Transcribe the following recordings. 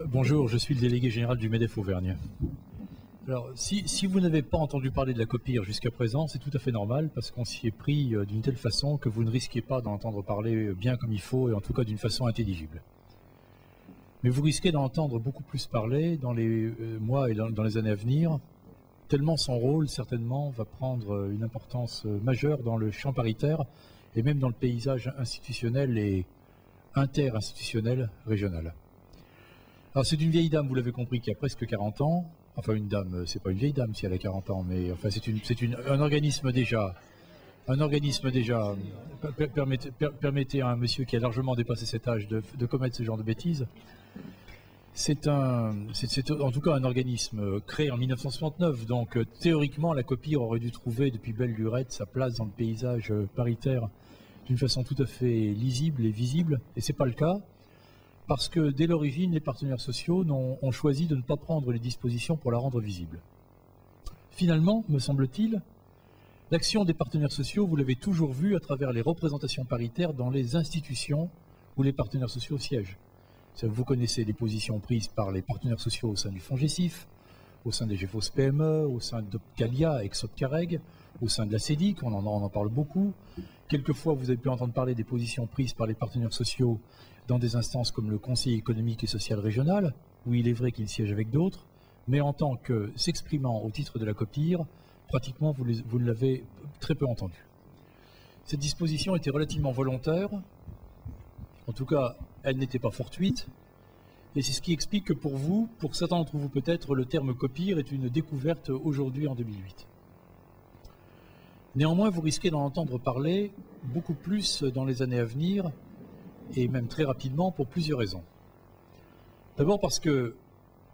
Bonjour, je suis le délégué général du MEDEF Auvergne. Alors, si vous n'avez pas entendu parler de la COPIR jusqu'à présent, c'est tout à fait normal parce qu'on s'y est pris d'une telle façon que vous ne risquez pas d'en entendre parler bien comme il faut et en tout cas d'une façon intelligible. Mais vous risquez d'en entendre beaucoup plus parler dans les mois et dans les années à venir, tellement son rôle, certainement, va prendre une importance majeure dans le champ paritaire et même dans le paysage institutionnel et interinstitutionnel régional. Alors c'est une vieille dame, vous l'avez compris, qui a presque 40 ans. Enfin une dame, c'est pas une vieille dame si elle a 40 ans, mais enfin c'est un organisme déjà. Permettez à un monsieur qui a largement dépassé cet âge de commettre ce genre de bêtises. C'est en tout cas un organisme créé en 1969, donc théoriquement la COPIR aurait dû trouver depuis belle lurette sa place dans le paysage paritaire d'une façon tout à fait lisible et visible, et c'est pas le cas. Parce que dès l'origine, les partenaires sociaux ont choisi de ne pas prendre les dispositions pour la rendre visible. Finalement, me semble-t-il, l'action des partenaires sociaux, vous l'avez toujours vu à travers les représentations paritaires dans les institutions où les partenaires sociaux siègent. Vous connaissez les positions prises par les partenaires sociaux au sein du FONGECIF, au sein des GEFOS PME, au sein d'Opcalia, Exopcareg, au sein de la CEDIC, on en parle beaucoup. Quelquefois, vous avez pu entendre parler des positions prises par les partenaires sociaux dans des instances comme le Conseil économique et social régional, où il est vrai qu'il siège avec d'autres, mais en tant que s'exprimant au titre de la COPIR, pratiquement vous l'avez très peu entendu. Cette disposition était relativement volontaire, en tout cas elle n'était pas fortuite, et c'est ce qui explique que pour certains d'entre vous peut-être, le terme COPIR est une découverte aujourd'hui en 2008. Néanmoins, vous risquez d'en entendre parler beaucoup plus dans les années à venir, et même très rapidement pour plusieurs raisons. D'abord parce que,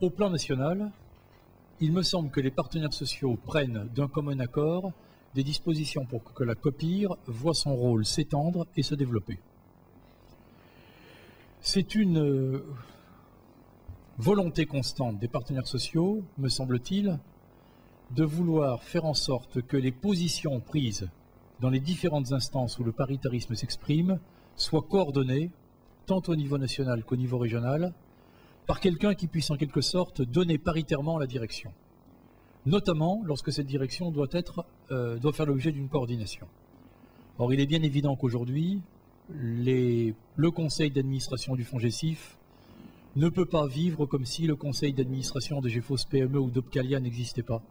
au plan national, il me semble que les partenaires sociaux prennent d'un commun accord des dispositions pour que la COPIR voit son rôle s'étendre et se développer. C'est une volonté constante des partenaires sociaux, me semble-t-il, de vouloir faire en sorte que les positions prises dans les différentes instances où le paritarisme s'exprime soient coordonnées, tant au niveau national qu'au niveau régional, par quelqu'un qui puisse en quelque sorte donner paritairement la direction. Notamment lorsque cette direction doit faire l'objet d'une coordination. Or, il est bien évident qu'aujourd'hui, le conseil d'administration du FONGECIF ne peut pas vivre comme si le conseil d'administration de GEFOS PME ou d'Opcalia n'existait pas,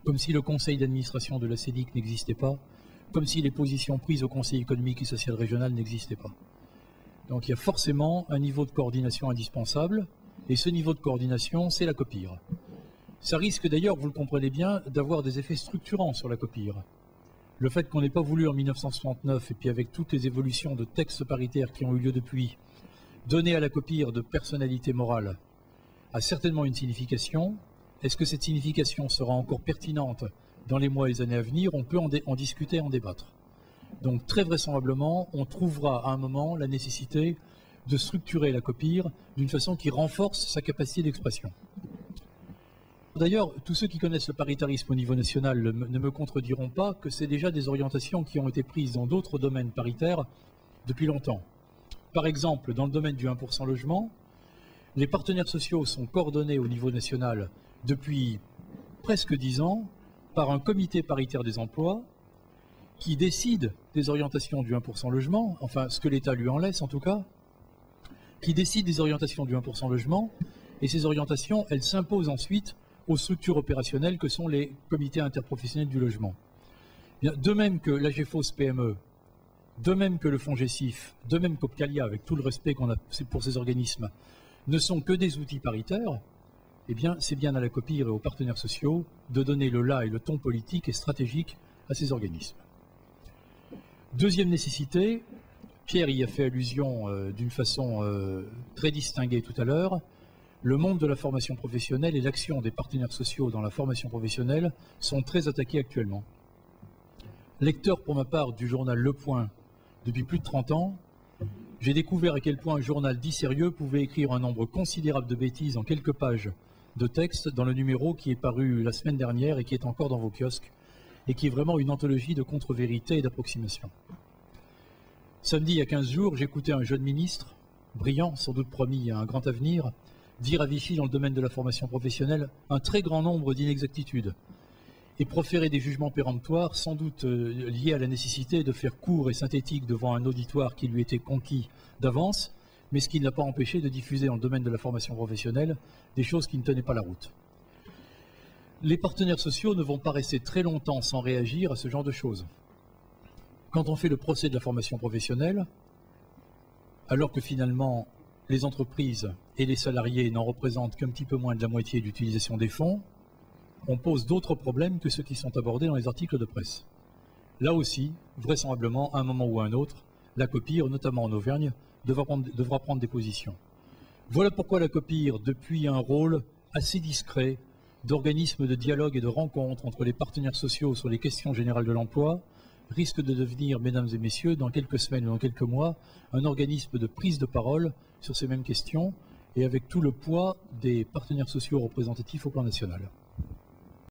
comme si le conseil d'administration de la CEDIC n'existait pas, comme si les positions prises au Conseil économique et social régional n'existaient pas. Donc il y a forcément un niveau de coordination indispensable, et ce niveau de coordination, c'est la COPIR. Ça risque d'ailleurs, vous le comprenez bien, d'avoir des effets structurants sur la COPIR. Le fait qu'on n'ait pas voulu en 1969, et puis avec toutes les évolutions de textes paritaires qui ont eu lieu depuis, donner à la COPIR de personnalité morale, a certainement une signification. Est-ce que cette signification sera encore pertinente dans les mois et les années à venir? On peut en discuter, en débattre. Donc très vraisemblablement, on trouvera à un moment la nécessité de structurer la COPIR d'une façon qui renforce sa capacité d'expression. D'ailleurs, tous ceux qui connaissent le paritarisme au niveau national ne me contrediront pas que c'est déjà des orientations qui ont été prises dans d'autres domaines paritaires depuis longtemps. Par exemple, dans le domaine du 1% logement, les partenaires sociaux sont coordonnés au niveau national depuis presque 10 ans par un comité paritaire des emplois qui décide des orientations du 1% logement, enfin ce que l'État lui en laisse en tout cas, qui décide des orientations du 1% logement, et ces orientations, elles s'imposent ensuite aux structures opérationnelles que sont les comités interprofessionnels du logement. De même que la GEFOS PME, de même que le FONGECIF, de même qu'Opcalia, avec tout le respect qu'on a pour ces organismes, ne sont que des outils paritaires, eh bien, c'est bien à la COPIR et aux partenaires sociaux de donner le là et le ton politique et stratégique à ces organismes. Deuxième nécessité, Pierre y a fait allusion d'une façon très distinguée tout à l'heure, le monde de la formation professionnelle et l'action des partenaires sociaux dans la formation professionnelle sont très attaqués actuellement. Lecteur pour ma part du journal Le Point depuis plus de 30 ans, j'ai découvert à quel point un journal dit sérieux pouvait écrire un nombre considérable de bêtises en quelques pages de texte dans le numéro qui est paru la semaine dernière et qui est encore dans vos kiosques et qui est vraiment une anthologie de contre-vérité et d'approximation. Samedi, il y a 15 jours, j'écoutais un jeune ministre brillant, sans doute promis à un grand avenir, dire à Vichy dans le domaine de la formation professionnelle un très grand nombre d'inexactitudes et proférer des jugements péremptoires, sans doute liés à la nécessité de faire court et synthétique devant un auditoire qui lui était conquis d'avance, mais ce qui ne l'a pas empêché de diffuser dans le domaine de la formation professionnelle des choses qui ne tenaient pas la route. Les partenaires sociaux ne vont pas rester très longtemps sans réagir à ce genre de choses. Quand on fait le procès de la formation professionnelle, alors que finalement les entreprises et les salariés n'en représentent qu'un petit peu moins de la moitié d'utilisation des fonds, on pose d'autres problèmes que ceux qui sont abordés dans les articles de presse. Là aussi, vraisemblablement, à un moment ou à un autre, la COPIR, notamment en Auvergne, devra prendre des positions. Voilà pourquoi la COPIR, depuis un rôle assez discret d'organisme de dialogue et de rencontre entre les partenaires sociaux sur les questions générales de l'emploi, risque de devenir, mesdames et messieurs, dans quelques semaines ou dans quelques mois, un organisme de prise de parole sur ces mêmes questions et avec tout le poids des partenaires sociaux représentatifs au plan national.